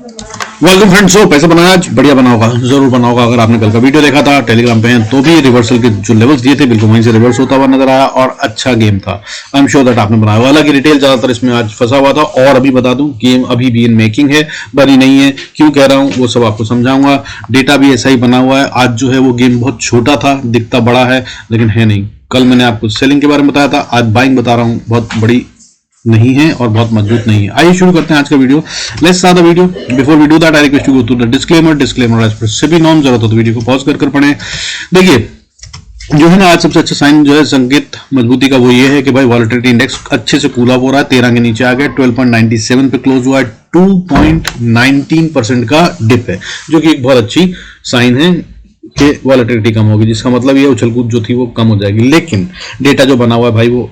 Welcome friends. पैसा बनाया आज बढ़िया बना होगा, जरूर बना होगा। अगर आपने कल का वीडियो देखा था टेलीग्राम पे हैं तो भी रिवर्सल के जो लेवल्स दिए थे बिल्कुल वहीं से रिवर्स होता हुआ नजर आया और अच्छा गेम था। आई एम श्योर दैट आपने बनाया हुआ। हालांकि रिटेल ज्यादातर इसमें आज फंसा हुआ था और अभी बता दूं गेम अभी भी इन मेकिंग है, बनी नहीं है। क्यों कह रहा हूं वो सब आपको समझाऊंगा। डेटा भी ऐसा ही बना हुआ है। आज जो है वो गेम बहुत छोटा था, दिखता बड़ा है लेकिन है नहीं। कल मैंने आपको सेलिंग के बारे में बताया था, आज बाइंग बता रहा हूं। बहुत बड़ी नहीं है और बहुत मजबूत नहीं है। आइए शुरू करते हैं आज का video. Let's start the video. Before we do that I request you go to the disclaimer as per SEBI norm. जरूरत हो तो वीडियो को पॉज कर पढ़ें। देखिए जो है ना, आज सबसे अच्छा साइन जो है संकेत मजबूती का वो ये है कि भाई वॉलेटिलिटी इंडेक्स अच्छे से कूल अप हो रहा है। 13 के नीचे आ गया, 12.97 पे क्लोज हुआ है। 2.19% का डिप है जो कि एक बहुत अच्छी साइन है कि वॉलेटिलिटी कम होगी, जिसका मतलब ये उछल कूद जो थी वो कम हो जाएगी। लेकिन डेटा जो बना हुआ है भाई वो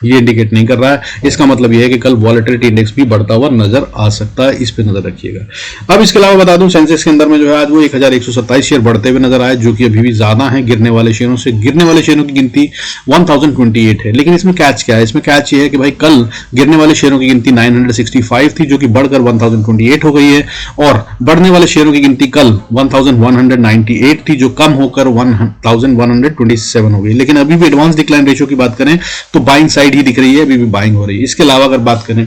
ये इंडिकेट नहीं कर रहा है। इसका मतलब ये है कि कल वॉलेटिलिटी इंडेक्स भी बढ़ता हुआ नजर आ सकता है, इस पे नजर रखिएगा। अब इसके अलावा बता दूं सेंसेक्स के अंदर में जो है आज वो 1127 शेयर बढ़ते हुए नजर आए, जो कि अभी भी ज्यादा है गिरने वाले शेयरों से। गिरने वाले शेयरों की गिनती 1028 है। लेकिन इसमें कैच क्या है? इसमें कैच ये है कि भाई कल गिरने वाले शेयरों की गिनती 965 थी, जो कि बढ़कर 1028 हो गई है, और बढ़ने वाले शेयरों की गिनती कल 1198 थी, जो कम होकर 1127 हो गई। लेकिन अभी भी एडवांस डिक्लाइन रेशियो की बात करें तो बाइंग साइड ही दिख रही है, अभी भी बाइंग हो रही है। इसके अलावा अगर बात करें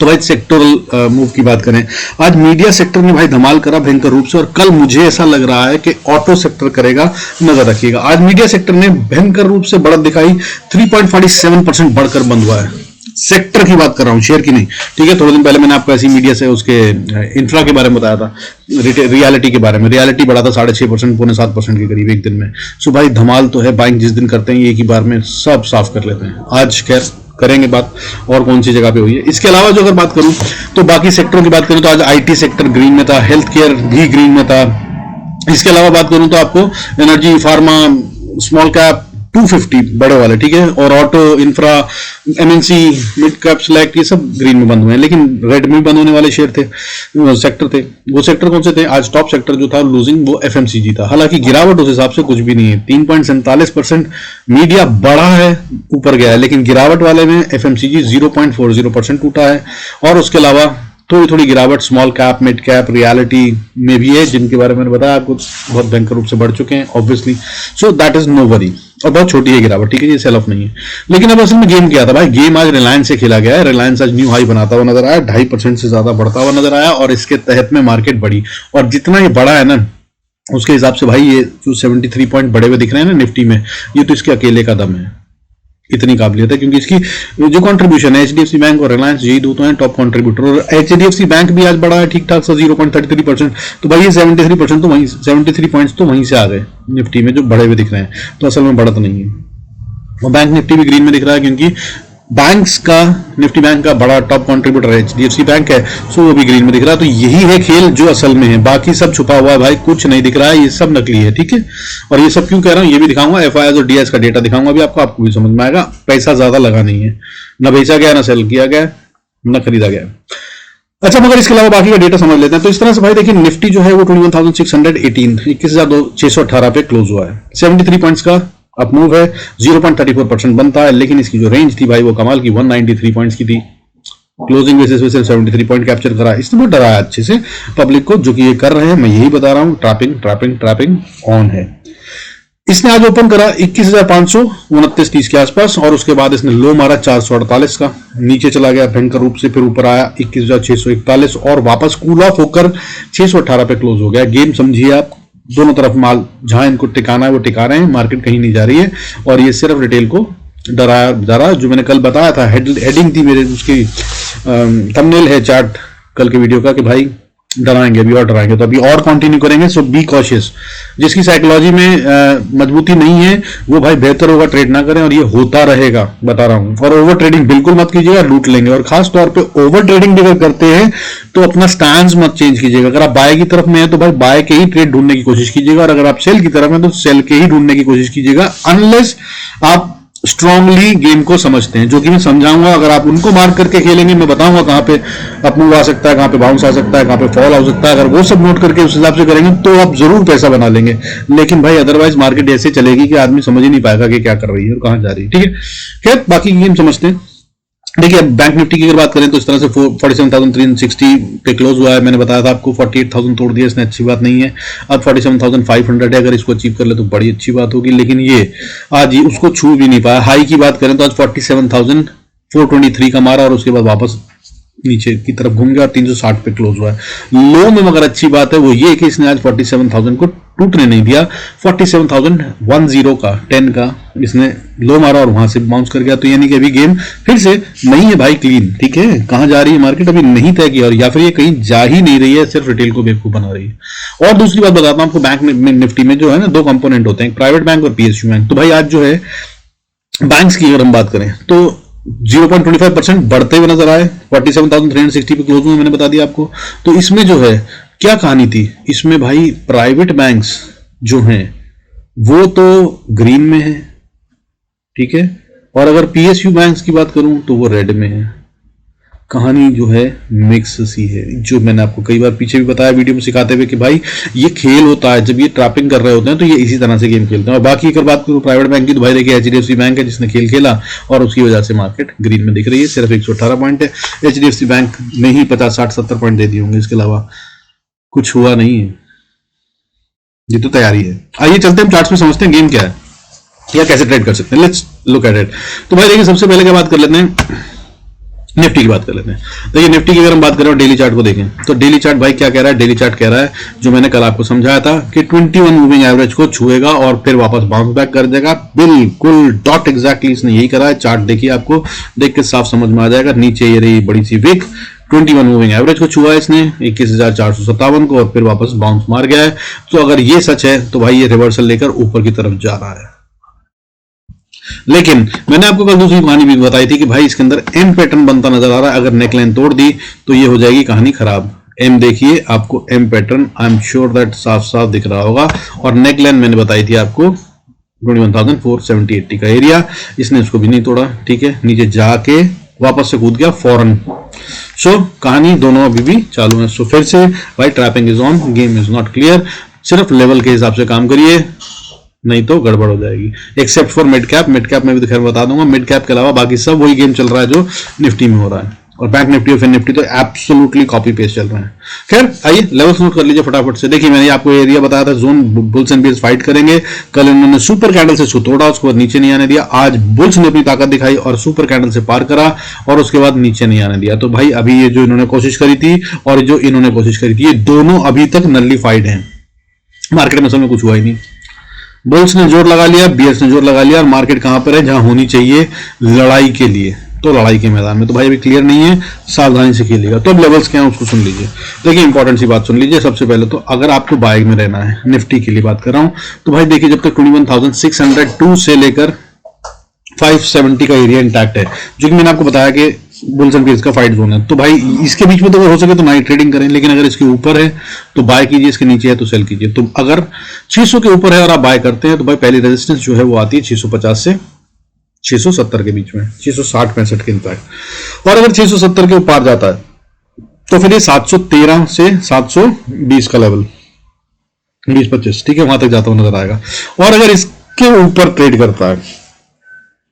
तो भाई सेक्टोरल मूव की बात करें, आज मीडिया सेक्टर ने भाई धमाल करा भयंकर रूप से, और कल मुझे ऐसा लग रहा है कि ऑटो सेक्टर करेगा, नजर रखिएगा। आज मीडिया सेक्टर ने भयंकर रूप से बढ़त दिखाई, 3.47% बढ़कर बंद हुआ है। सेक्टर की बात कर रहा हूं, शेयर की नहीं, ठीक है। थोड़े दिन पहले मैंने आपको ऐसी मीडिया से उसके इंफ्रा के बारे में बताया था, रियलिटी के बारे में। रियलिटी बढ़ा था 6.5%, 7% के करीब एक दिन में। सो भाई धमाल तो है। बाइंग जिस दिन करते हैं एक ही बार में सब साफ कर लेते हैं। आज खैर करेंगे बात और कौन सी जगह पे हुई है। इसके अलावा जो अगर बात करूं तो बाकी सेक्टरों की बात करूं तो आज आईटी सेक्टर ग्रीन में था, हेल्थ केयर भी ग्रीन में था। इसके अलावा बात करूं तो आपको एनर्जी, फार्मा, स्मॉल कैप 250 बड़े वाले, ठीक है, और auto, infra, MNC, mid cap, select, ये सब ग्रीन में बंद हुए हैं। लेकिन रेड में बंद होने वाले शेयर थे, सेक्टर थे। वो सेक्टर कौन से थे? आज टॉप सेक्टर जो था लूजिंग वो एफएमसीजी था। हालांकि गिरावट उस हिसाब से कुछ भी नहीं है, 3.47%। मीडिया बढ़ा है, ऊपर गया है, लेकिन गिरावट वाले में एफएमसीजी 0.40% टूटा है। और उसके अलावा थोड़ी गिरावट small cap, mid cap, reality में भी है, जिनके बारे में मैंने बताया आपको बहुत भयंकर रूप से बढ़ चुके हैं obviously. So that is no worry, और बहुत छोटी है गिरावट, ठीक है, ये सेल ऑफ नहीं है। लेकिन अब असल में गेम क्या था भाई? गेम आज रिलायंस से खेला गया है। रिलायंस आज न्यू हाई बनाता हुआ नजर आया, 2.5% से ज्यादा बढ़ता हुआ नजर आया, और इसके तहत में मार्केट बढ़ी। और जितना ये बड़ा है ना उसके हिसाब से भाई ये जो 73 पॉइंट बढ़े हुए दिख रहे हैं ना निफ्टी में, ये तो इसके अकेले का दम है, इतनी काबिलियत है। क्योंकि इसकी जो कंट्रीब्यूशन है, एचडीएफसी बैंक और रिलायंस, यही दो तो हैं टॉप कंट्रीब्यूटर। और एचडीएफसी बैंक भी आज बढ़ा है ठीक ठाक सा 0.33%। तो भाई ये 73% तो वहीं 73 पॉइंट्स तो वहीं से आ गए निफ्टी में, जो बढ़े हुए दिख रहे हैं। तो असल में बढ़त नहीं है। और बैंक निफ्टी भी ग्रीन में दिख रहा है, क्योंकि बैंक्स का, निफ्टी बैंक का बड़ा टॉप कंट्रीब्यूटर एचडीएफसी बैंक है, सो वो भी ग्रीन में दिख रहा है। तो यही है खेल जो असल में है, बाकी सब छुपा हुआ है भाई, कुछ नहीं दिख रहा है, ये सब नकली है, ठीक है। और ये सब क्यों कह रहा हूं ये भी दिखाऊंगा, एफआईआर और डीएस का डेटा दिखाऊंगा अभी आपको भी समझ में आएगा। पैसा ज्यादा लगा नहीं है, न बेचा गया, न सेल किया गया, न खरीदा गया। अच्छा, मगर इसके अलावा बाकी का डेटा समझ लेते हैं। तो इस तरह से भाई देखिए निफ्टी जो है वो 21,618, 21,618 पे क्लोज हुआ है। 73 पॉइंट्स का अप मूव है, 0.34% बनता है। लेकिन इसकी जो रेंज थी भाई वो कमाल की 193 पॉइंट्स की थी। क्लोजिंग बेसिस पे सिर्फ 73 पॉइंट कैप्चर करा। इसने बहुत डराया अच्छे से पब्लिक को, जो कि ये कर रहे हैं, मैं यही बता रहा हूं, ट्रैपिंग ऑन है। इसने आज ओपन करा 21,529.30 के आसपास, और उसके बाद इसने लो मारा 448 का, नीचे चला गया भयंकर रूप से, फिर ऊपर आया 21,641 और वापस कूल ऑफ होकर 618 पे क्लोज हो गया। गेम समझिए आप, दोनों तरफ माल जहां इनको टिकाना है वो टिका रहे हैं, मार्केट कहीं नहीं जा रही है। और ये सिर्फ रिटेल को डरा जो मैंने कल बताया था, हेडिंग थी मेरे, उसकी थंबनेल है चार्ट कल के वीडियो का, कि भाई डराएंगे अभी और डराएंगे, तो अभी और कंटिन्यू करेंगे। सो बी कॉशियस। जिसकी साइकोलॉजी में मजबूती नहीं है वो भाई बेहतर होगा ट्रेड ना करें, और ये होता रहेगा, बता रहा हूं। और ओवर ट्रेडिंग बिल्कुल मत कीजिएगा, लूट लेंगे। और खास तौर पे ओवर ट्रेडिंग अगर करते हैं तो अपना स्टैंड मत चेंज कीजिएगा। अगर आप बाय की तरफ में है तो भाई बाय के ही ट्रेड ढूंढने की कोशिश कीजिएगा, और अगर आप सेल की तरफ में तो सेल के ही ढूंढने की कोशिश कीजिएगा, अनलेस आप स्ट्रांगली गेम को समझते हैं, जो कि मैं समझाऊंगा। अगर आप उनको मार्क करके खेलेंगे, मैं बताऊंगा कहां पे अप मूव आ सकता है, कहां पे बाउंस आ सकता है, कहां पे फॉल आ सकता है। अगर वो सब नोट करके उस हिसाब से करेंगे तो आप जरूर पैसा बना लेंगे। लेकिन भाई अदरवाइज मार्केट ऐसे चलेगी कि आदमी समझ ही नहीं पाएगा कि क्या कर रही है और कहां जा रही है, ठीक है। खैर बाकी गेम समझते हैं। देखिए अब बैंक निफ्टी की अगर बात करें तो इस तरह से 47,360 पे क्लोज हुआ है। मैंने बताया था आपको 48,000 तोड़ दिया इसने, अच्छी बात नहीं है। अब 47,500 है, अगर इसको अचीव कर ले तो बड़ी अच्छी बात होगी, लेकिन ये आज ये उसको छू भी नहीं पाया। हाई की बात करें तो आज 47,423 का मारा और उसके बाद वापस नीचे की तरफ घूम गया और 360 पे क्लोज हुआ है। लो में मगर अच्छी बात है वो ये कि इसने आज 47,000 को टूटने नहीं दिया। 47,010 का 10 का इसने लो मारा और वहां से बाउंस कर गया। तो यानी कि अभी गेम फिर से नहीं है भाई क्लीन, ठीक है। कहां जा रही है मार्केट अभी नहीं तय किया, और या फिर ये कहीं जा ही नहीं रही है, सिर्फ रिटेल को बेवकूफ बना रही है। और दूसरी बात बताता हूं आपको, बैंक निफ्टी में जो है ना 2 कंपोनेंट होते हैं, प्राइवेट बैंक और पीएसयू बैंक। तो भाई आज जो है बैंक्स की अगर हम बात करें तो 0.25% बढ़ते हुए नजर आए, 47,360 पे क्लोज हुए, मैंने बता दिया आपको। तो इसमें जो है क्या कहानी थी, इसमें भाई प्राइवेट बैंक्स जो हैं वो तो ग्रीन में है, ठीक है, और अगर पीएसयू बैंक्स की बात करूं तो वो रेड में है। कहानी जो है मिक्स सी है, जो मैंने आपको कई बार पीछे भी बताया वीडियो में सिखाते हुए कि भाई ये खेल होता है, जब ये ट्रैपिंग कर रहे होते हैं तो ये इसी तरह से गेम खेलते हैं। और बाकी अगर बात करूं प्राइवेट बैंक की तो भाई देखिए एचडीएफसी बैंक है जिसने खेल खेला और उसकी वजह से मार्केट ग्रीन में दिख रही है। सिर्फ 118 पॉइंट है, एचडीएफसी बैंक ने ही 50, 60, 70 पॉइंट दे दिए होंगे, इसके अलावा कुछ हुआ नहीं है। ये तो तैयारी है। आइए चलते हैं चार्ट्स में, समझते हैं गेम क्या है या कैसे ट्रेड कर सकते हैं। Let's look at it. तो भाई देखिए सबसे पहले क्या बात कर लेते हैं, निफ्टी की बात कर लेते हैं। देखिए निफ्टी की अगर हम बात करें डेली चार्ट को देखें तो डेली चार्ट भाई क्या कह रहा है, डेली चार्ट कह रहा है जो मैंने कल आपको समझाया था कि 21 मूविंग एवरेज को छुएगा और फिर वापस बाउंस बैक कर देगा। बिल्कुल डॉट एग्जैक्टली इसने यही करा है। चार्ट देखिए, आपको देख के साफ समझ में आ जाएगा। नीचे ये रही बड़ी सी विक, 21 मूविंग एवरेज को छुआ है इसने 21,457 को और फिर वापस बाउंस मार गया है। तो अगर ये सच है तो भाई ये रिवर्सल लेकर ऊपर की तरफ जा रहा है। लेकिन मैंने आपको कल दूसरी कहानी भी बताई थी कि भाई इसके अंदर एम पैटर्न बनता नजर आ रहा है। अगर नेकलाइन तोड़ दी तो ये हो जाएगी कहानी खराब। एम देखिए, आपको M pattern I am sure that साफ साफ दिख रहा होगा। और नेकलाइन मैंने बताई थी आपको 21,470 का एरिया, इसने इसको भी नहीं तोड़ा, ठीक है। नीचे जाके वापस से कूद गया फौरन। सो कहानी दोनों अभी भी चालू है। सो फिर से भाई trapping is on, game is not clear. सिर्फ लेवल के हिसाब से काम करिए, नहीं तो गड़बड़ हो जाएगी। Except for mid cap, mid cap में भी तो खैर बता दूंगा। मिड कैप के अलावा बाकी सब वही गेम चल रहा है जो निफ्टी में हो रहा है। और बैंक निफ्टी और फिर निफ्टी तो एब्सोल्युटली कॉपी पेस्ट चल रहे हैं। खैर आइए लेवल्स नोट कर लीजिए फटाफट से। देखिए मैंने आपको एरिया बताया था, zone bulls and bears fight करेंगे। कल इन्होंने सुपर कैंडल से इसको तोड़ा, उसके बाद नीचे नहीं आने दिया। आज बुल्स ने अपनी ताकत दिखाई और सुपर कैंडल से पार करा और उसके बाद नीचे नहीं आने दिया। तो भाई अभी ये जो इन्होंने कोशिश करी थी और जो इन्होंने कोशिश करी थी, ये दोनों अभी तक नल्लीफाइड हैं। मार्केट में समय कुछ हुआ ही नहीं। बुल्स ने जोर लगा लिया, बियर्स ने जोर लगा लिया और मार्केट कहां पर है, जहां होनी चाहिए लड़ाई के लिए, तो लड़ाई के मैदान में। तो भाई अभी क्लियर नहीं है, सावधानी से खेलिएगा। तो अब लेवल्स क्या है उसको सुन लीजिए। देखिए इंपॉर्टेंट सी बात सुन लीजिए। सबसे पहले तो अगर आपको बाय में रहना है, निफ्टी के लिए बात कर रहा हूं, तो भाई देखिए जब तक 21,602 से लेकर 570 का एरिया इंटैक्ट है, जो कि मैंने आपको बताया कि बुल्स एंड बियर्स का फाइट जोन है, तो भाई इसके बीच में तो हो सके तो नाइट ट्रेडिंग करें। लेकिन अगर इसके ऊपर है तो बाय कीजिए, इसके नीचे है तो सेल कीजिए। तो अगर 600 के ऊपर है और आप बाय करते हैं तो भाई पहली रेजिस्टेंस जो है वो आती है 650 से 670 के बीच में, 660-65 के इंपैक्ट। और अगर 670 के ऊपर जाता है तो फिर ये 713 से 720 का लेवल, 20-25, ठीक है, वहां तक जाता हुआ नजर आएगा। और अगर इसके ऊपर ट्रेड करता है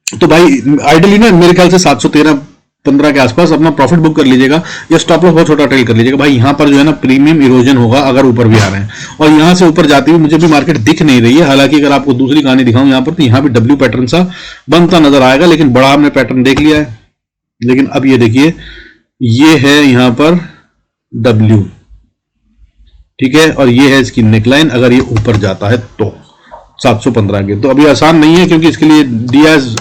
तो भाई आइडियली ना मेरे ख्याल से 713-15 के आसपास अपना प्रॉफिट बुक कर लीजिएगा या स्टॉप लॉस बहुत छोटा ट्रेड कर लीजिएगा। भाई यहां पर जो है ना प्रीमियम इरोजन होगा अगर ऊपर भी आ रहे हैं। और यहां से ऊपर जाती हुई मुझे भी मार्केट दिख नहीं रही है। हालांकि अगर आपको दूसरी कहानी दिखाऊं यहां पर, तो यहां भी डब्ल्यू पैटर्न सा बनता नजर आएगा, लेकिन बड़ा हमने पैटर्न देख लिया है। लेकिन अब ये देखिए, ये है यहां पर डब्ल्यू, ठीक है, और ये है इसकी नेकलाइन। अगर ये ऊपर जाता है तो 715 के, तो अभी आसान नहीं है क्योंकि इसके लिए डीआईएस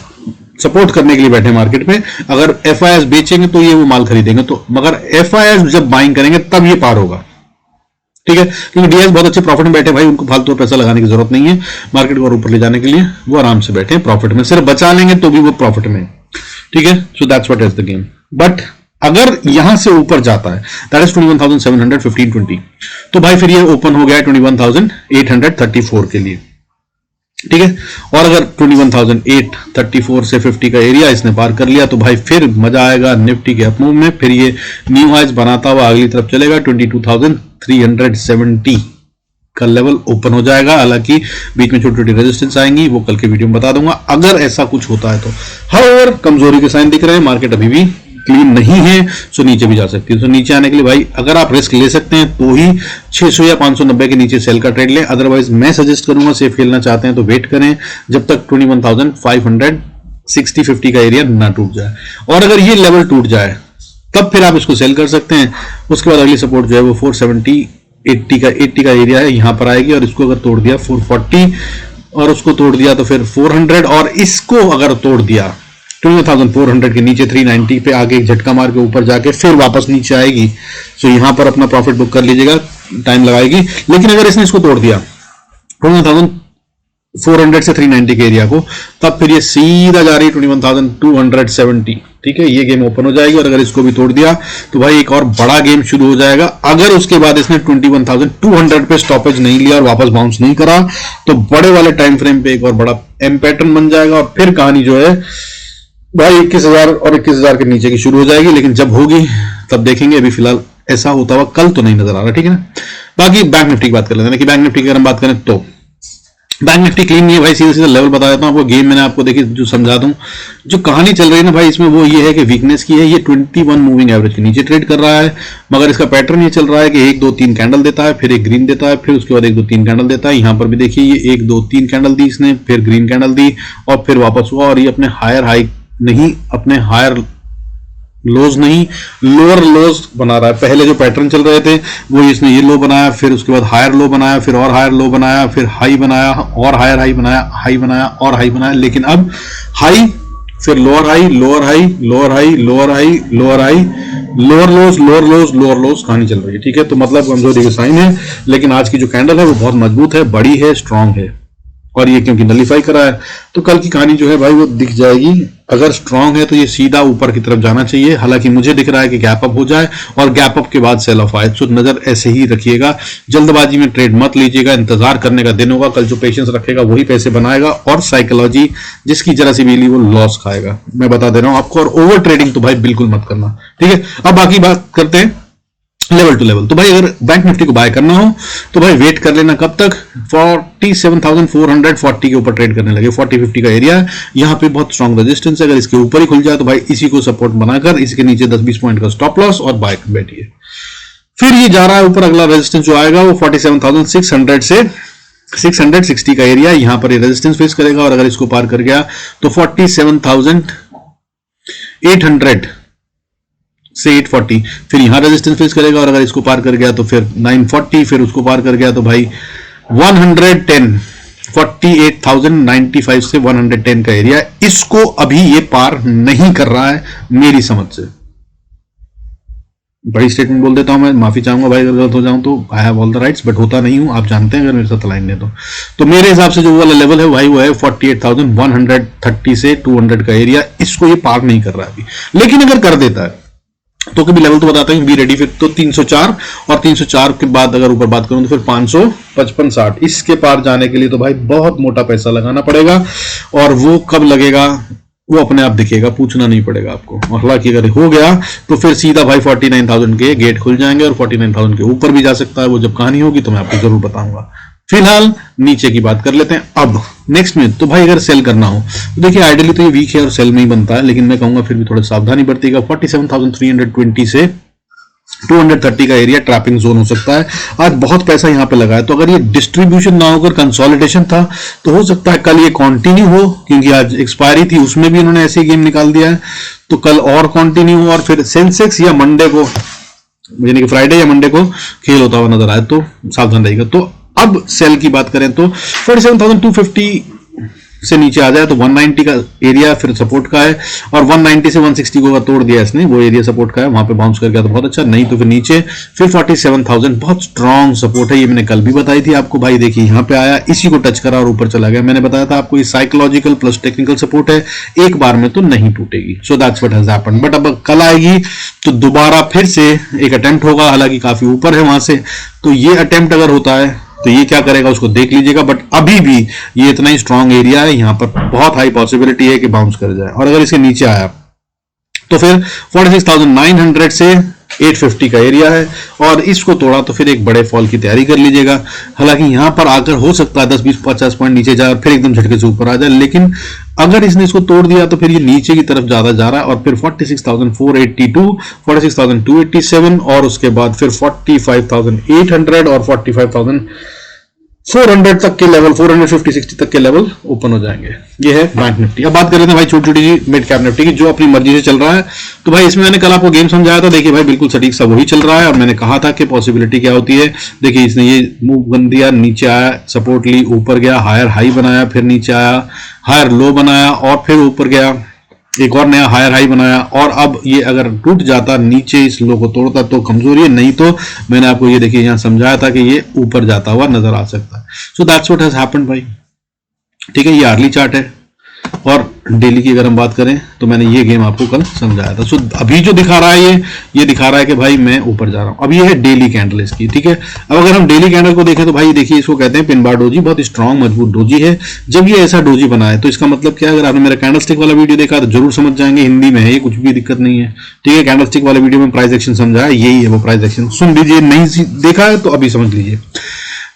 सपोर्ट करने के लिए बैठे मार्केट में। अगर एफआईएस बेचेंगे तो ये वो माल खरीदेंगे, तो मगर एफआईएस जब बाइंग करेंगे तब ये पार होगा, ठीक है, क्योंकि डीआईएस बहुत अच्छे प्रॉफिट में बैठे भाई, उनको फालतू पैसा लगाने की जरूरत नहीं है मार्केट को और ऊपर ले जाने के लिए। वो आराम से बैठे प्रॉफिट में, सिर्फ बचा लेंगे तो भी वो प्रॉफिट में, ठीक है। सो that's what is the game. But अगर यहां से ऊपर जाता है, दैट इज 21,715-20, तो भाई फिर ये ओपन हो गया है 21,834 के लिए, ठीक है। और अगर 21,834 से 50 का एरिया इसने पार कर लिया तो भाई फिर मजा आएगा निफ्टी के अपमूव में। फिर ये न्यू हाइज बनाता हुआ अगली तरफ चलेगा 22,370 का लेवल ओपन हो जाएगा। हालांकि बीच में छोटी छोटी रेजिस्टेंस आएंगी, वो कल के वीडियो में बता दूंगा अगर ऐसा कुछ होता है तो। हाउएवर कमजोरी के साइन दिख रहे हैं, मार्केट अभी भी क्लीन नहीं है, सो नीचे भी जा सकती है। तो नीचे आने के लिए भाई अगर आप रिस्क ले सकते हैं तो ही 600 या 590 के नीचे सेल का ट्रेड लें, अदरवाइज मैं सजेस्ट करूंगा सेफ खेलना चाहते हैं तो वेट करें जब तक 21,560-50 का एरिया ना टूट जाए। और अगर ये लेवल टूट जाए तब फिर आप इसको सेल कर सकते हैं। उसके बाद अगली सपोर्ट जो है वो 470-80 का एरिया है, यहां पर आएगी। और इसको अगर तोड़ दिया 440 और उसको तोड़ दिया तो फिर 400 और इसको अगर तोड़ दिया 21,400 के नीचे 390 पे आगे एक झटका मार के ऊपर जाके फिर वापस नीचे आएगी। सो यहां पर अपना प्रॉफिट बुक कर लीजिएगा, टाइम लगाएगी। लेकिन अगर इसने इसको तोड़ दिया 21,400 से 390 के एरिया को, तब फिर ये सीधा जा रही है 21,270। ठीक है, ये गेम ओपन हो जाएगी। और अगर इसको भी तोड़ दिया तो भाई एक और बड़ा गेम शुरू हो जाएगा। अगर उसके बाद इसने 21,200 पे स्टॉपेज नहीं लिया और वापस बाउंस नहीं करा तो बड़े वाले टाइम फ्रेम पे एक और बड़ा एम पैटर्न बन जाएगा और फिर कहानी जो है भाई 21,000 और 21,000 के नीचे की शुरू हो जाएगी। लेकिन जब होगी तब देखेंगे, अभी फिलहाल ऐसा होता हुआ कल तो नहीं नजर आ रहा। ठीक है ना। बाकी बैंक निफ्टी की बात कर लेते हैं कि बैंक निफ्टी की अगर हम बात करें तो बैंक निफ्टी क्लीन नहीं है भाई। सीधा सीधा लेवल बता देता हूं आपको, गेम मैंने आपको देखी जो समझा दूं, जो कहानी चल रही है ना भाई इसमें वो ये है कि वीकनेस की है। ये 21 मूविंग एवरेज के नीचे ट्रेड कर रहा है, मगर इसका पैटर्न ये चल रहा है कि 1 2 3 कैंडल देता है, फिर एक ग्रीन देता है, फिर उसके बाद 1 2 3 कैंडल देता है। यहां पर भी देखिए ये 1 2 3 कैंडल दी इसने, फिर ग्रीन कैंडल दी और फिर वापस हुआ। और ये अपने हायर हाई नहीं, अपने हायर लोज नहीं, लोअर लोज बना रहा है। पहले जो पैटर्न चल रहे थे वो इसने ये लो बनाया, फिर उसके बाद हायर लो बनाया, फिर और हायर लो बनाया, फिर हाई बनाया और हायर हाई बनाया, हाई बनाया और हाई बनाया। लेकिन अब हाई, फिर lower high, lower high, lower high, lower high, lower high, lower lows, lower lows, lower लोज कहानी चल रही है। ठीक है, तो मतलब कमजोरी के साइन है। लेकिन आज की जो कैंडल है वो बहुत मजबूत है, बड़ी है, स्ट्रांग है। और ये क्योंकि नलीफाई करा है तो कल की कहानी जो है भाई वो दिख जाएगी। अगर स्ट्रांग है तो ये सीधा ऊपर की तरफ जाना चाहिए। हालांकि मुझे दिख रहा है कि गैप अप हो जाए और गैप अप के बाद सेल ऑफ आए, तो नजर ऐसे ही रखिएगा। जल्दबाजी में ट्रेड मत लीजिएगा, इंतजार करने का दिन होगा। कल जो पेशेंस रखेगा वही पैसे बनाएगा, और साइकोलॉजी जिसकी जरा सी भी ली वो लॉस खाएगा, मैं बता दे रहा हूं आपको। और ओवर ट्रेडिंग तो भाई बिल्कुल मत करना। ठीक है, अब बाकी बात करते हैं लेवल टू लेवल। तो भाई अगर बैंक निफ्टी को बाय करना हो तो भाई वेट कर लेना, कब तक 47,440 के ऊपर ट्रेड करने लगे। 40-50 का एरिया है, यहां पे बहुत स्ट्रॉन्ग रेजिस्टेंस है। अगर इसके ऊपर ही खुल जाए तो भाई इसी को सपोर्ट बनाकर इसके नीचे 10-20 पॉइंट का स्टॉप लॉस और बाय कर बैठिए। फिर ये जा रहा है ऊपर, अगला रेजिस्टेंस जो आएगा वो 47,600 से 660 का एरिया, यहां पर ये रेजिस्टेंस फेस करेगा। और अगर इसको पार कर गया तो 47,800 से 840 फिर यहां रेजिस्टेंस फेस करेगा। और अगर इसको पार कर गया तो फिर 940, फिर उसको पार कर गया तो भाई 110, 48,095 से 110 का एरिया। इसको अभी ये पार नहीं कर रहा है मेरी समझ से। बड़ी स्टेटमेंट बोल देता हूं मैं, माफी चाहूंगा भाई अगर गलत हो जाऊं तो, I have all the rights, but होता नहीं हूं, आप जानते हैं अगर मेरे साथ लाइन है तो मेरे हिसाब से जो वाला लेवल है भाई वो है 48,130 से 200 का एरिया। इसको ये पार नहीं कर रहा है अभी, लेकिन अगर कर देता है तो कभी लेवल तो बताता हूं, बी रेडी। फिर तो 304 और 304 के बाद अगर ऊपर बात करूं तो फिर 555-60, इसके पार जाने के लिए तो भाई बहुत मोटा पैसा लगाना पड़ेगा। और वो कब लगेगा वो अपने आप दिखेगा, पूछना नहीं पड़ेगा आपको। और हालांकि अगर हो गया तो फिर सीधा भाई 49,000 के गेट खुल जाएंगे और 49,000 के ऊपर भी जा सकता है। वो जब कहानी होगी तो मैं आपको जरूर बताऊंगा। फिलहाल नीचे की बात कर लेते हैं। अब नेक्स्ट में तो भाई अगर सेल करना हो तो देखिए आइडियली तो ये वीक है और सेल में ही बनता है, लेकिन मैं कहूंगा फिर भी थोड़ा सावधानी बरतिएगा। 47,320 से 230 का एरिया ट्रैपिंग जोन हो सकता है। आज बहुत पैसा यहां पे लगा है, तो अगर ये डिस्ट्रीब्यूशन ना होकर कंसोलिडेशन था तो हो सकता है कल ये कंटिन्यू हो, क्योंकि आज एक्सपायरी थी उसमें भी इन्होंने ऐसे गेम निकाल दिया है। तो कल और कंटिन्यू हो और फिर सेंसेक्स या मंडे को, यानी कि फ्राइडे या मंडे को खेल होता हुआ नजर आए तो सावधान रहेगा। तो अब सेल की बात करें तो 47,250 से नीचे आ जाए तो 190 का एरिया फिर सपोर्ट का है। और 190 से 160 को तोड़ दिया इसने, वो एरिया सपोर्ट का है, वहां पे बाउंस कर गया तो बहुत अच्छा, नहीं तो फिर नीचे फिर 47,000 बहुत स्ट्रॉन्ग सपोर्ट है। ये मैंने कल भी बताई थी आपको भाई, देखिए यहां पे आया, इसी को टच करा और ऊपर चला गया। मैंने बताया था आपको ये साइकोलॉजिकल प्लस टेक्निकल सपोर्ट है, एक बार में तो नहीं टूटेगी। So that's what has happened. But अब कल आएगी तो दोबारा फिर से एक अटेम्प्ट होगा, हालांकि काफी ऊपर है वहां से, तो ये अटेम्प्ट अगर होता है तो ये क्या करेगा उसको देख लीजिएगा। बट अभी भी ये इतना ही स्ट्रांग एरिया है, यहां पर बहुत हाई पॉसिबिलिटी है कि बाउंस कर जाए। और अगर इसके नीचे आया तो फिर 46,900 से 850 का एरिया है और इसको तोड़ा तो फिर एक बड़े फॉल की तैयारी कर लीजिएगा। हालांकि यहां पर आकर हो सकता है 10-20-50 पॉइंट नीचे जाए फिर एकदम झटके से ऊपर आ जाए, लेकिन अगर इसने इसको तोड़ दिया तो फिर ये नीचे की तरफ ज्यादा जा रहा है और फिर 46,482, 46,287 और उसके बाद फिर 45,800 और 45,400 तक के लेवल, 450-60 तक के लेवल ओपन हो जाएंगे। ये है बैंक निफ्टी। अब बात कर रहे थे भाई छोटी छोटी मिड कैप निफ्टी की, जो अपनी मर्जी से चल रहा है। तो भाई इसमें मैंने कल आपको गेम समझाया था, देखिए भाई बिल्कुल सटीक सा वही चल रहा है और मैंने कहा था कि पॉसिबिलिटी क्या होती है। देखिए इसने ये मूव बन दिया, नीचे आया, सपोर्ट ली, ऊपर गया, हायर हाई बनाया, फिर नीचे आया, हायर लो बनाया और फिर ऊपर गया, एक और नया हायर हाई बनाया और अब ये अगर टूट जाता नीचे इस लो को तोड़ता तो कमजोरी है, नहीं तो मैंने आपको ये देखिए यहां समझाया था कि ये ऊपर जाता हुआ नजर आ सकता है। सो दैट्स व्हाट हैज हैपेंड भाई। ठीक है, ये आर्ली चार्ट है और डेली की अगर हम बात करें तो मैंने ये गेम आपको कल समझाया था। सो अभी जो दिखा रहा है ये दिखा रहा है कि भाई मैं ऊपर जा रहा हूं। अब ये है डेली कैंडल इसकी। ठीक है, अब अगर हम डेली कैंडल को देखें तो भाई देखिए इसको कहते हैं पिन बार डोजी, बहुत स्ट्रांग मजबूत डोजी है। जब ये ऐसा डोजी बना है तो इसका मतलब क्या है, अगर आपने मेरा कैंडल स्टिक वाला वीडियो देखा तो जरूर समझ जाएंगे, हिंदी में है ये, कुछ भी दिक्कत नहीं है। ठीक है, कैंडल स्टिक वाले वीडियो में प्राइस एक्शन समझाया, यही है वो प्राइस एक्शन, सुन लीजिए, नहीं देखा है तो अभी समझ लीजिए।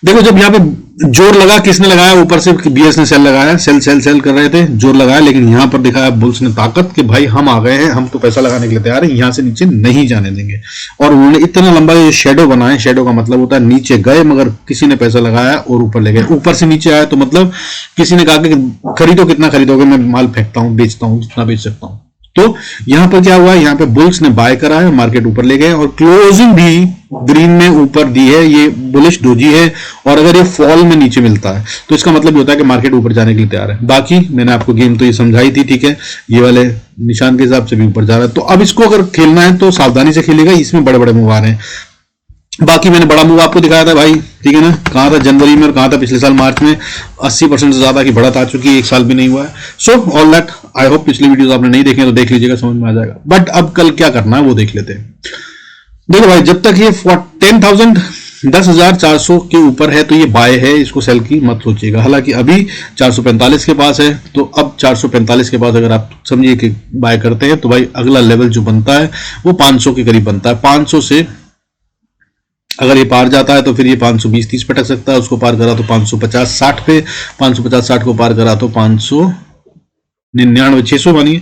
देखो जब यहाँ पे जोर लगा, किसने लगाया, ऊपर से बीएस ने सेल लगाया, सेल सेल सेल कर रहे थे, जोर लगाया, लेकिन यहां पर दिखाया बुल्स ने ताकत कि भाई हम आ गए हैं, हम तो पैसा लगाने के लिए तैयार हैं, यहां से नीचे नहीं जाने देंगे। और उन्होंने इतना लंबा ये शेडो बनाया, शेडो का मतलब होता है नीचे गए मगर किसी ने पैसा लगाया और ऊपर ले गए। ऊपर से नीचे आया तो मतलब किसी ने कहा कि खरीदो, कितना खरीदोगे, मैं माल फेंकता हूं, बेचता हूं जितना बेच सकता हूं। तो यहां पर क्या हुआ, यहां पे बुल्स ने बाय करा है, मार्केट ऊपर ले गए और क्लोजिंग भी ग्रीन में ऊपर दी है, ये बुलिश डोजी है। और अगर ये फॉल में नीचे मिलता है तो इसका मतलब ये होता है कि मार्केट ऊपर जाने के लिए तैयार है। बाकी मैंने आपको गेम तो ये समझाई थी, ठीक है, ये वाले निशान के हिसाब से भी ऊपर जा रहा है। तो अब इसको अगर खेलना है तो सावधानी से खेलेगा, इसमें बड़े बड़े मूव आ रहे हैं। बाकी मैंने बड़ा मूव आपको दिखाया था भाई, ठीक है ना, कहा था जनवरी में और कहा था पिछले साल मार्च में 80% से ज्यादा की बढ़त आ चुकी है, एक साल भी नहीं हुआ है। So all that, I hope पिछली वीडियोस आपने नहीं देखे तो देख लीजिएगा, समझ में आ जाएगा। बट अब कल क्या करना है वो देख लेते हैं। देखो भाई जब तक ये 10,400 के ऊपर है तो ये बाय है, इसको सेल की मत सोचिएगा। हालांकि अभी 445 के पास है, तो अब 445 के पास अगर आप समझिए कि बाय करते हैं तो भाई अगला लेवल जो बनता है वो 500 के करीब बनता है। 500 से अगर ये पार जाता है तो फिर ये 520-30 पे टक सकता है, उसको पार करा तो 550-60 पे, 550-60 को पार करा तो 599, 600 मानिए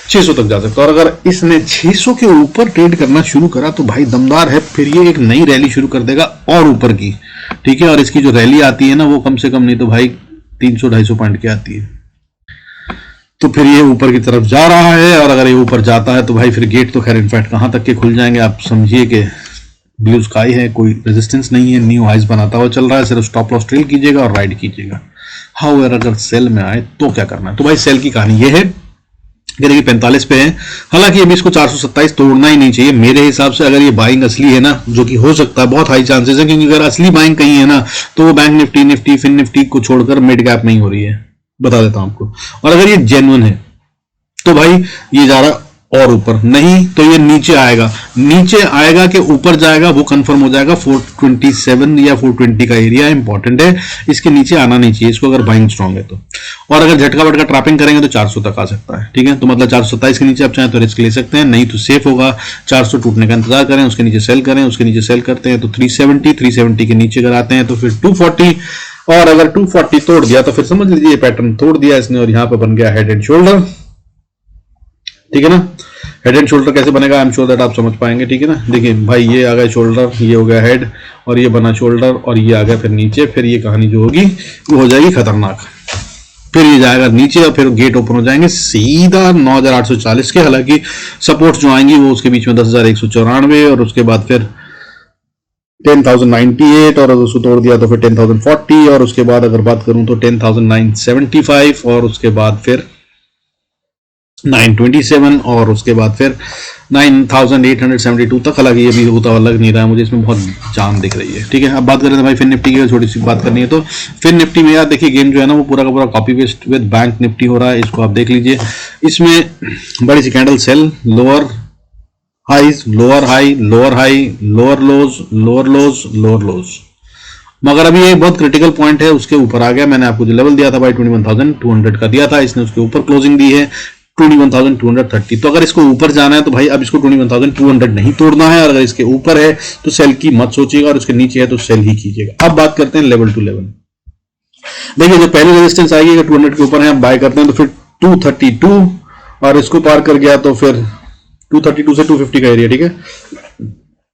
600 तक जा सकता है। और अगर इसने 600 के ऊपर ट्रेड करना शुरू करा तो भाई दमदार है, फिर ये एक नई रैली शुरू कर देगा और ऊपर की। ठीक है, और इसकी जो रैली आती है ना वो कम से कम नहीं तो भाई 300-250 पॉइंट की आती है। तो फिर ये ऊपर की तरफ जा रहा है और अगर ये ऊपर जाता है तो भाई फिर गेट तो खैर इनफैक्ट कहां तक के खुल जाएंगे, आप समझिए कि ब्लू स्काई है, कोई रेजिस्टेंस नहीं है, न्यू हाइज बनाता हुआ चल रहा है। सिर्फ स्टॉप लॉस ट्रेल कीजिएगा और राइड कीजिएगा। हाउएवर अगर सेल में आए तो क्या करना है, तो भाई सेल की कहानी ये है कि देखिए 45 पे है। हालांकि अभी इसको 427 तोड़ना ही नहीं चाहिए मेरे हिसाब से। अगर ये बाइंग असली है ना, जो कि हो सकता है, बहुत हाई चांसेस है, क्योंकि अगर असली बाइंग कहीं है ना तो वो बैंक निफ्टी, फिन निफ्टी को छोड़कर मिड गैप में ही हो रही है, बता देता हूं आपको। और अगर ये जेन्युइन है तो भाई ये जा रहा और ऊपर, नहीं तो ये नीचे आएगा, नीचे आएगा कि ऊपर जाएगा वो कंफर्म हो जाएगा। 427 या 420 का एरिया इंपॉर्टेंट है, इसके नीचे आना नहीं चाहिए इसको अगर बाइंग स्ट्रांग है तो। और अगर झटका वटका ट्रैपिंग करेंगे तो 400 तक आ सकता है। ठीक है, तो मतलब 427 के नीचे आप चाहें तो रिस्क ले सकते हैं, नहीं तो सेफ होगा 400 टूटने का इंतजार करें, उसके नीचे सेल करें, उसके नीचे सेल करते हैं तो 370 के नीचे अगर आते हैं तो फिर 240, और अगर 240 तोड़ दिया तो फिर समझ लीजिए पैटर्न तोड़ दिया इसने और यहां पर बन गया हेड एंड शोल्डर। ठीक है ना, हेड एंड शोल्डर कैसे बनेगा, आई एम श्योर दैट आप समझ पाएंगे। ठीक है ना, देखिए भाई ये आ गया शोल्डर, ये हो गया हेड और ये बना शोल्डर और ये आ गया फिर नीचे, फिर ये कहानी जो होगी वो हो जाएगी खतरनाक। फिर ये जाएगा नीचे और फिर गेट ओपन हो जाएंगे सीधा 9,840 के। हालांकि सपोर्ट जो आएंगी वो उसके बीच में 10,194 और उसके बाद फिर 10,098 और अगर उसको तोड़ दिया तो फिर 10,040 और उसके बाद अगर बात करूं तो 10,975 और उसके बाद फिर 927 और उसके बाद फिर 9,872 तक। हालांकि ये भी होता हुआ लग नहीं रहा है मुझे, इसमें बहुत जान दिख रही है। ठीक है, अब बात करें तो भाई फिन निफ्टी की छोटी सी बात करनी है तो फिन निफ्टी में यार देखिए गेम जो है ना वो पूरा का पूरा copy paste with Bank Nifty हो रहा है। इसको आप देख लीजिए, इसमें बड़ी सी candle sell, lower highs, lower high, lower high, lower lows, lower lows, lower lows, मगर अभी एक बहुत क्रिटिकल पॉइंट है उसके ऊपर आ गया। मैंने आपको जो लेवल दिया था भाई 21,200 का दिया था, इसने उसके ऊपर क्लोजिंग दी है 21,230। तो अगर इसको ऊपर जाना है तो भाई अब इसको 21,200 नहीं तोड़ना है, और अगर इसके ऊपर है तो सेल की मत सोचिएगा, और इसके नीचे है तो सेल ही कीजिएगा। अब बात करते हैं लेवल टू लेवल। देखिए जो पहली रेजिस्टेंस आएगी अगर 200 के ऊपर है हम बाय करते हैं तो फिर 232, और इसको पार कर गया तो फिर 232 से 250 का एरिया, ठीक है।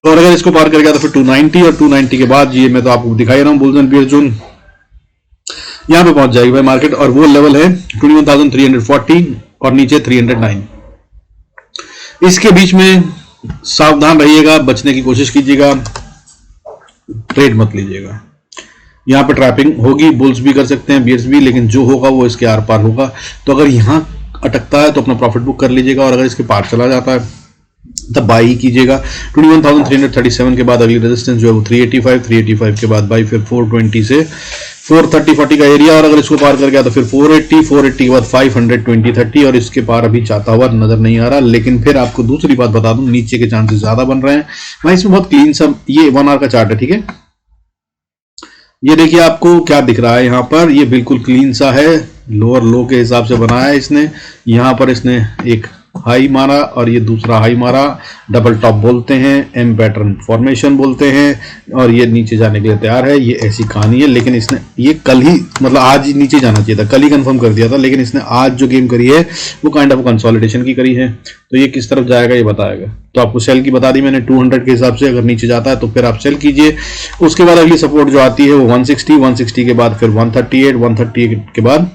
और अगर इसको पार कर गया तो फिर 290, और 290 के बाद ये मैं तो आपको दिखाई रहा हूँ बुल्स एंड बियर जोन यहां पे पहुंच जाएगी भाई मार्केट, और वो लेवल है 21,340 और नीचे 309। इसके बीच में सावधान रहिएगा, बचने की कोशिश कीजिएगा, ट्रेड मत लीजिएगा। यहां पे ट्रैपिंग होगी, बुल्स भी कर सकते हैं, बियर्स भी, लेकिन जो होगा वो इसके आर पार होगा। तो अगर यहां अटकता है तो अपना प्रॉफिट बुक कर लीजिएगा, और अगर इसके पार चला जाता है तब बाई ही कीजिएगा। 21,337 के बाद अगली रेजिस्टेंस जो है वो 385, 385 के बाद बाई फिर 420 से 430-40 का एरिया, और अगर इसको पार कर गया तो फिर 480, 480 के बाद 520-30, और इसके पार अभी जाता हुआ नजर नहीं आ रहा। लेकिन फिर आपको दूसरी बात बता दूं, नीचे के चांसेस ज्यादा बन रहे हैं भाई। इसमें बहुत क्लीन सा ये 1 आवर का चार्ट है, ठीक है। ये देखिए आपको क्या दिख रहा है यहाँ पर, ये बिल्कुल क्लीन सा है, लोअर लो के हिसाब से बनाया है इसने। यहाँ पर इसने एक हाई मारा और ये दूसरा हाई मारा, डबल टॉप बोलते हैं, एम पैटर्न फॉर्मेशन बोलते हैं, और ये नीचे जाने के लिए तैयार है। ये ऐसी कहानी है, लेकिन इसने ये कल ही मतलब आज ही नीचे जाना चाहिए था, कल ही कंफर्म कर दिया था, लेकिन इसने आज जो गेम करी है वो काइंड ऑफ कंसोलिडेशन की करी है। तो ये किस तरफ जाएगा ये बताएगा। तो आपको सेल की बता दी मैंने 200 के हिसाब से, अगर नीचे जाता है तो फिर आप सेल कीजिए। उसके बाद अगली सपोर्ट जो आती है वो 160 के बाद फिर 138 के बाद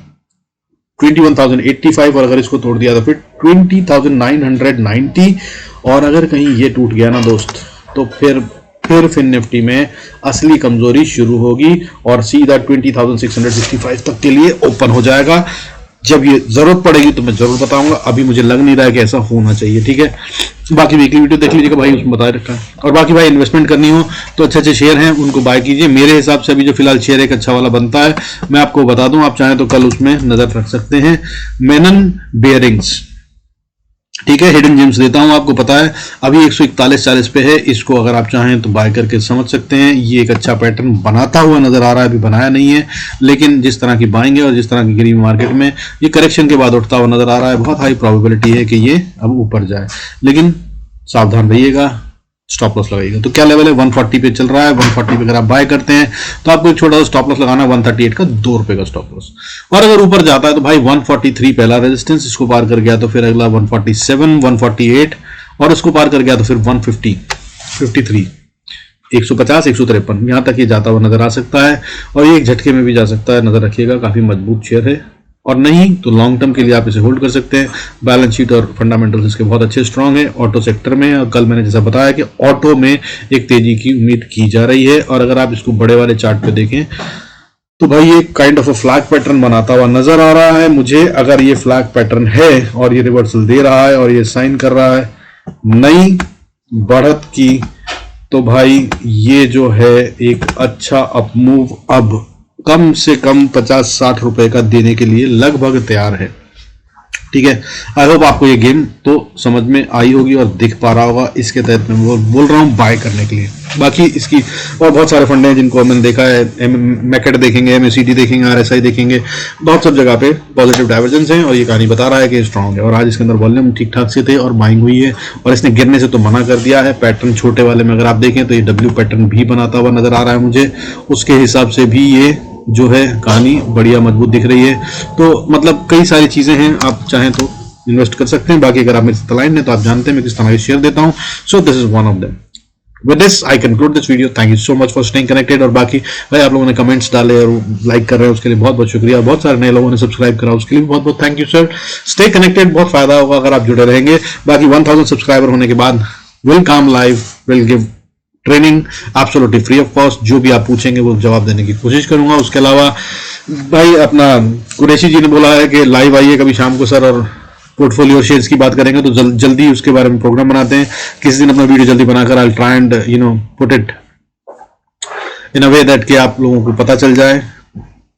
21,085, और अगर इसको तोड़ दिया तो फिर 20,990। और अगर कहीं ये टूट गया ना दोस्त तो फिर फिन निफ्टी में असली कमजोरी शुरू होगी, और सीधा 20,665 तक के लिए ओपन हो जाएगा। जब ये जरूरत पड़ेगी तो मैं जरूर बताऊंगा, अभी मुझे लग नहीं रहा है कि ऐसा होना चाहिए, ठीक है। बाकी वीकली वीडियो देख लीजिएगा भाई, उसमें बता रखा है। और बाकी भाई इन्वेस्टमेंट करनी हो तो अच्छे अच्छे शेयर हैं उनको बाय कीजिए। मेरे हिसाब से अभी जो फिलहाल शेयर एक अच्छा वाला बनता है मैं आपको बता दूं, आप चाहें तो कल उसमें नजर रख सकते हैं। मेनन बेयरिंग्स, ठीक है, हिडन जेम्स देता हूं आपको पता है अभी 141.40 पे है। इसको अगर आप चाहें तो बाय करके समझ सकते हैं। ये एक अच्छा पैटर्न बनाता हुआ नजर आ रहा है, अभी बनाया नहीं है, लेकिन जिस तरह की बाइंग है और जिस तरह की गिरी मार्केट में ये करेक्शन के बाद उठता हुआ नजर आ रहा है। बहुत हाई प्रोबेबिलिटी है कि ये अब ऊपर जाए, लेकिन सावधान रहिएगा, स्टॉप लॉस लगाइएगा। तो क्या लेवल है 140 पे चल रहा है। 140 पे अगर आप बाय करते हैं तो आपको एक छोटा सा स्टॉप लॉस लगाना है 138 का, ₹2 का स्टॉप लॉस। और अगर ऊपर जाता है तो भाई 143 पहला रेजिस्टेंस, इसको पार कर गया तो फिर अगला 147, 148, और इसको पार कर गया तो फिर 150, 53, 150, 153 यहां तक ये जाता हुआ नजर आ सकता है। और ये एक झटके में भी जा सकता है, नजर रखिएगा, काफी मजबूत शेयर है। और नहीं तो लॉन्ग टर्म के लिए आप इसे होल्ड कर सकते हैं। बैलेंस शीट और फंडामेंटल्स इसके बहुत अच्छे स्ट्रांग है ऑटो सेक्टर में। और कल मैंने जैसा बताया कि ऑटो में एक तेजी की उम्मीद की जा रही है। और अगर आप इसको बड़े वाले चार्ट पे देखें तो भाई ये kind of a flag pattern बनाता हुआ नजर आ रहा है मुझे। अगर ये फ्लैग पैटर्न है और ये रिवर्सल दे रहा है और ये साइन कर रहा है नई बढ़त की, तो भाई ये जो है एक अच्छा अपमूव अब कम से कम 50-60 रुपए का देने के लिए लगभग तैयार है, ठीक है। आई होप आपको ये गेम तो समझ में आई होगी और दिख पा रहा होगा। इसके तहत मैं बोल रहा हूँ बाय करने के लिए। बाकी इसकी और बहुत सारे फंड हैं जिनको मैंने देखा है, मैकेट देखेंगे, MACD देखेंगे, RSI देखेंगे, बहुत सब जगह पे पॉजिटिव डाइवर्जेंस हैं और ये कहानी बता रहा है कि स्ट्रांग है। और आज इसके अंदर वॉल्यूम ठीक ठाक से थे और बाइंग हुई है और इसने गिरने से तो मना कर दिया है। पैटर्न छोटे वाले में अगर आप देखें तो ये W पैटर्न भी बनाता हुआ नजर आ रहा है मुझे, उसके हिसाब से भी ये जो है कहानी बढ़िया मजबूत दिख रही है। तो मतलब कई सारी चीजें हैं, आप चाहें तो इन्वेस्ट कर सकते हैं। बाकी अगर आप मेरे साथ अलाइन हैं तो आप जानते हैं मैं किस तरह के शेयर देता हूं। So this is one of them. With this I conclude this video. Thank you so much for staying connected. और बाकी भाई आप लोगों ने कमेंट्स डाले और लाइक कर रहे हैं उसके लिए बहुत बहुत शुक्रिया। और बहुत सारे नए लोगों ने सब्सक्राइब करा उसके लिए भी बहुत बहुत thank you sir. Stay connected, बहुत फायदा होगा अगर आप जुड़े रहेंगे। बाकी 1000 सब्सक्राइबर होने के बाद will come live, will give training absolutely free of cost. जो भी आप पूछेंगे वो जवाब देने की कोशिश करूंगा। उसके अलावा भाई अपना कुरैशी जी ने बोला है कि लाइव आइए कभी शाम को सर और पोर्टफोलियो शेयर्स की बात करेंगे, तो जल्दी उसके बारे में प्रोग्राम बनाते हैं। किसी दिन अपना वीडियो जल्दी बनाकर I try and put it in a way that कि आप लोगों को पता चल जाए।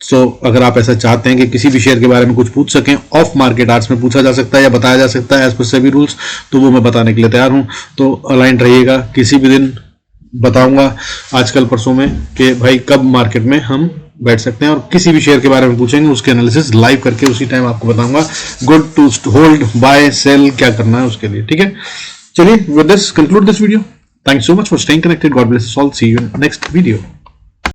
सो अगर आप ऐसा चाहते हैं कि किसी भी शेयर के बारे में कुछ पूछ सकें, ऑफ मार्केट आवर्स में पूछा जा सकता है या बताया जा सकता है एज पर सेबी रूल्स, तो वो मैं बताने के लिए तैयार हूं। तो अलाइंड रहिएगा, किसी भी दिन बताऊंगा आजकल परसों में कि भाई कब मार्केट में हम बैठ सकते हैं और किसी भी शेयर के बारे में पूछेंगे, उसके एनालिसिस लाइव करके उसी टाइम आपको बताऊंगा good to hold, buy, sell क्या करना है उसके लिए, ठीक है। चलिए, with this conclude this video. Thanks so much for staying connected. God bless us all. See you in next video.